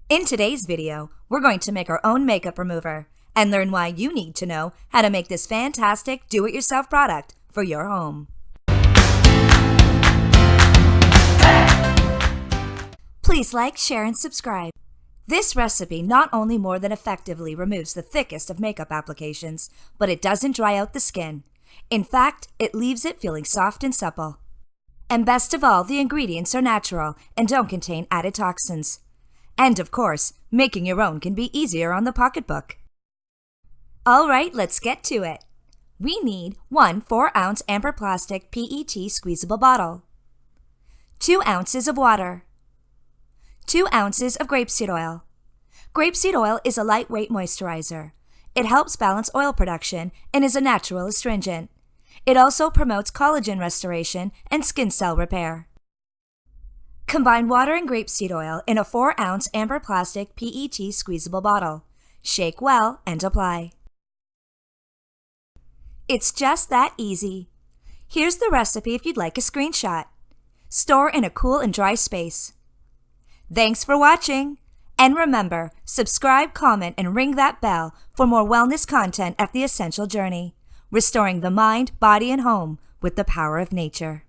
In today's video, we're going to make our own makeup remover and learn why you need to know how to make this fantastic do-it-yourself product for your home. Please like, share, and subscribe. This recipe not only more than effectively removes the thickest of makeup applications, but it doesn't dry out the skin. In fact, it leaves it feeling soft and supple. And best of all, the ingredients are natural and don't contain added toxins. And of course, making your own can be easier on the pocketbook. Alright, let's get to it. We need one 4-ounce amber plastic PET squeezable bottle, 2 ounces of water, 2 ounces of grapeseed oil. Grapeseed oil is a lightweight moisturizer. It helps balance oil production and is a natural astringent. It also promotes collagen restoration and skin cell repair. Combine water and grapeseed oil in a 4-ounce amber plastic PET squeezable bottle. Shake well and apply. It's just that easy. Here's the recipe if you'd like a screenshot. Store in a cool and dry space. Thanks for watching. And remember, subscribe, comment, and ring that bell for more wellness content at The Essential Journey, restoring the mind, body, and home with the power of nature.